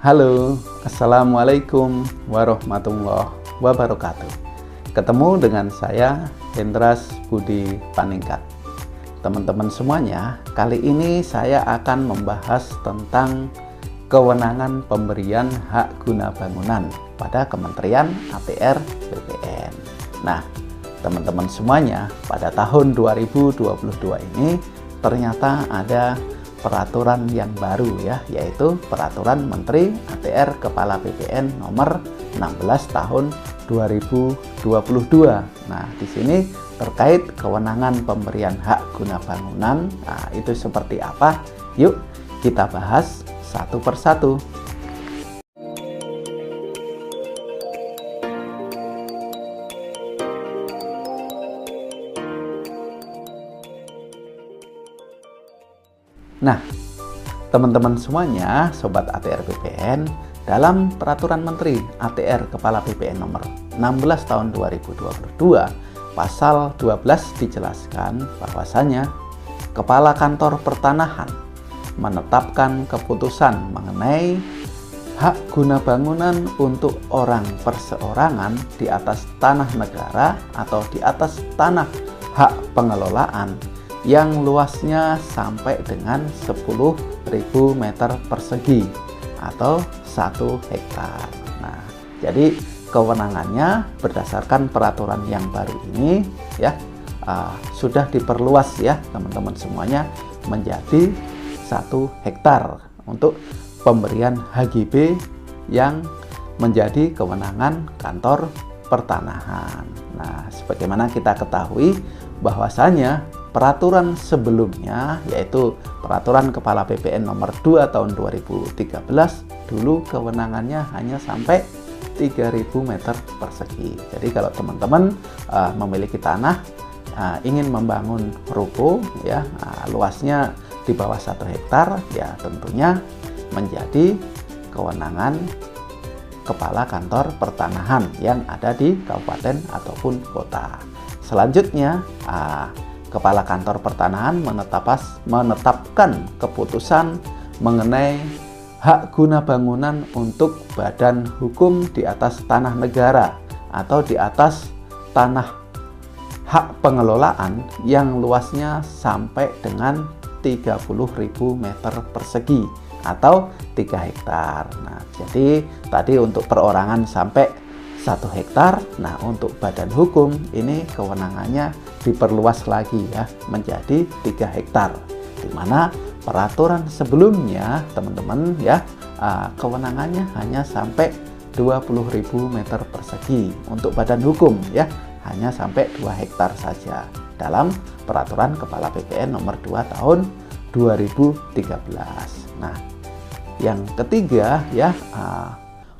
Halo, Assalamualaikum warahmatullahi wabarakatuh. Ketemu dengan saya, Hendras Budi Paningkat. Teman-teman semuanya, kali ini saya akan membahas tentang kewenangan pemberian hak guna bangunan pada Kementerian APR BPN. Nah, teman-teman semuanya, pada tahun 2022 ini ternyata ada peraturan yang baru ya, yaitu Peraturan Menteri APR Kepala BPN nomor 16 tahun 2022. Nah, di sini terkait kewenangan pemberian hak guna bangunan, nah itu seperti apa? Yuk kita bahas satu persatu. Nah, teman-teman semuanya, Sobat ATR BPN, dalam Peraturan Menteri ATR Kepala BPN nomor 16 tahun 2022, pasal 12 dijelaskan bahwasanya Kepala Kantor Pertanahan menetapkan keputusan mengenai hak guna bangunan untuk orang perseorangan di atas tanah negara atau di atas tanah hak pengelolaan yang luasnya sampai dengan 10.000 meter persegi atau 1 hektar. Nah, jadi kewenangannya berdasarkan peraturan yang baru ini ya sudah diperluas ya teman-teman semuanya menjadi 1 hektar untuk pemberian HGB yang menjadi kewenangan kantor pertanahan. Nah, sebagaimana kita ketahui bahwasanya peraturan sebelumnya, yaitu Peraturan Kepala BPN nomor 2 tahun 2013, dulu kewenangannya hanya sampai 3.000 meter persegi. Jadi kalau teman-teman memiliki tanah, ingin membangun ruko ya, luasnya di bawah 1 hektar, ya tentunya menjadi kewenangan Kepala Kantor Pertanahan yang ada di kabupaten ataupun kota. Selanjutnya, Kepala Kantor Pertanahan menetapkan keputusan mengenai hak guna bangunan untuk badan hukum di atas tanah negara atau di atas tanah hak pengelolaan yang luasnya sampai dengan 30.000 meter persegi atau 3 hektar. Nah, jadi tadi untuk perorangan sampai 1 hektar. Nah, untuk badan hukum ini kewenangannya diperluas lagi ya menjadi 3 hektar. Di mana peraturan sebelumnya teman-teman ya kewenangannya hanya sampai 20.000 meter persegi. Untuk badan hukum ya hanya sampai 2 hektar saja dalam Peraturan Kepala BPN nomor 2 tahun 2013. Nah, yang ketiga ya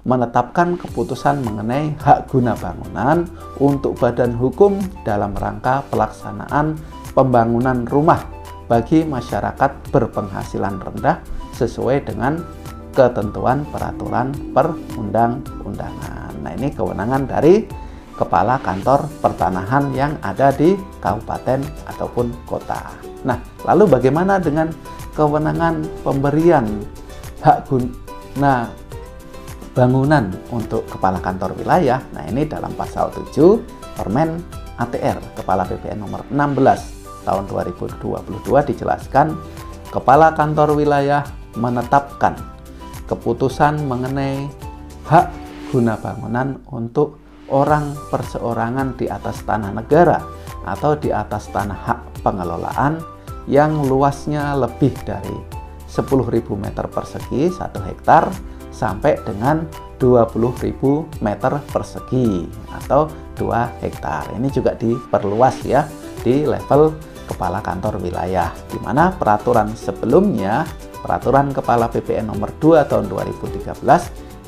menetapkan keputusan mengenai hak guna bangunan untuk badan hukum dalam rangka pelaksanaan pembangunan rumah bagi masyarakat berpenghasilan rendah sesuai dengan ketentuan peraturan perundang-undangan. Nah, ini kewenangan dari Kepala Kantor Pertanahan yang ada di kabupaten ataupun kota. Nah, lalu bagaimana dengan kewenangan pemberian hak guna bangunan untuk Kepala Kantor Wilayah? Nah, ini dalam pasal 7 Permen ATR Kepala BPN nomor 16 tahun 2022 dijelaskan Kepala Kantor Wilayah menetapkan keputusan mengenai hak guna bangunan untuk orang perseorangan di atas tanah negara atau di atas tanah hak pengelolaan yang luasnya lebih dari 10.000 meter persegi 1 hektar sampai dengan 20.000 meter persegi atau 2 hektar. Ini juga diperluas ya di level Kepala Kantor Wilayah, di mana peraturan sebelumnya, Peraturan Kepala BPN nomor 2 tahun 2013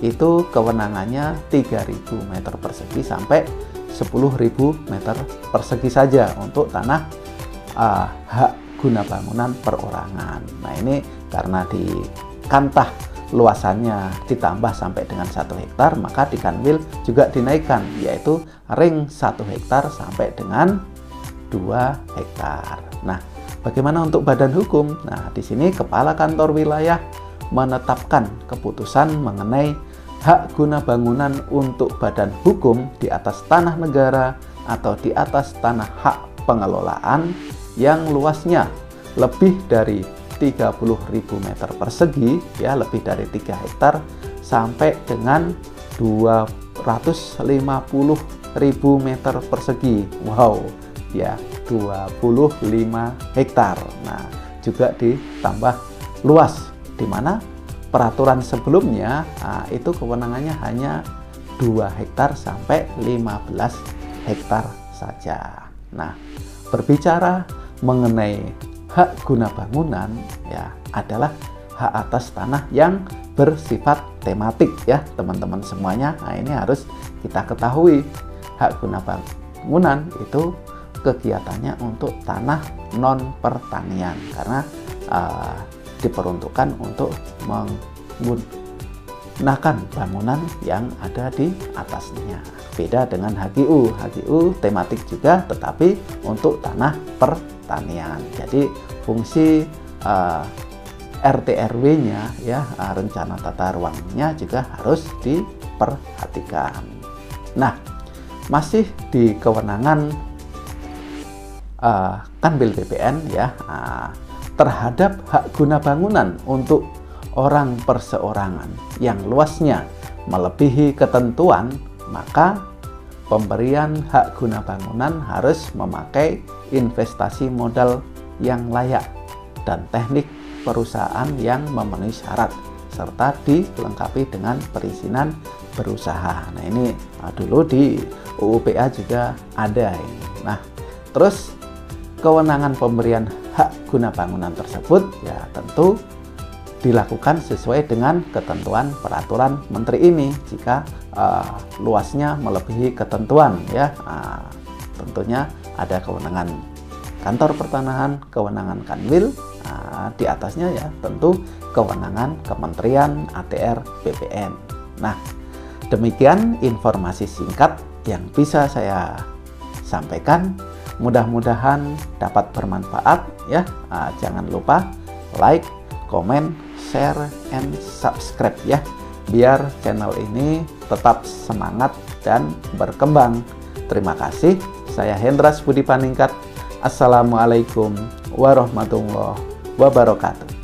itu kewenangannya 3.000 meter persegi sampai 10.000 meter persegi saja untuk tanah hak guna bangunan perorangan. Nah, ini karena di kantah luasannya ditambah sampai dengan 1 hektar, maka di kanwil juga dinaikkan, yaitu ring 1 hektar sampai dengan 2 hektar. Nah, bagaimana untuk badan hukum? Nah, di sini Kepala Kantor Wilayah menetapkan keputusan mengenai hak guna bangunan untuk badan hukum di atas tanah negara atau di atas tanah hak pengelolaan yang luasnya lebih dari 30.000 meter persegi, ya, lebih dari 3 hektar sampai dengan 250.000 meter persegi. Wow, ya, 25 hektar. Nah, juga ditambah luas, di mana peraturan sebelumnya itu kewenangannya hanya 2 hektar sampai 15 hektar saja. Nah, berbicara mengenai hak guna bangunan, ya, adalah hak atas tanah yang bersifat tematik, ya teman-teman semuanya. Nah, ini harus kita ketahui, hak guna bangunan itu kegiatannya untuk tanah non pertanian, karena diperuntukkan untuk menggunakan bangunan yang ada di atasnya. Beda dengan HGU. HGU tematik juga, tetapi untuk tanah pertanian. Jadi fungsi RT RW-nya, ya, rencana tata ruangnya juga harus diperhatikan. Nah, masih di kewenangan Kanwil BPN, ya, terhadap hak guna bangunan untuk orang perseorangan yang luasnya melebihi ketentuan, maka pemberian hak guna bangunan harus memakai investasi modal yang layak dan teknik perusahaan yang memenuhi syarat, serta dilengkapi dengan perizinan berusaha. Nah, ini dulu di UU-PA juga ada ini. Nah, terus kewenangan pemberian hak guna bangunan tersebut, ya, tentu dilakukan sesuai dengan ketentuan peraturan menteri ini. Jika luasnya melebihi ketentuan, ya, tentunya ada kewenangan kantor pertanahan, kewenangan Kanwil, di atasnya, ya, tentu kewenangan Kementerian ATR BPN. Nah, demikian informasi singkat yang bisa saya sampaikan. Mudah-mudahan dapat bermanfaat, ya. Jangan lupa like, comment, share, and subscribe, ya, biar channel ini tetap semangat dan berkembang. Terima kasih. Saya Hendras Budi Paningkat. Assalamualaikum warahmatullahi wabarakatuh.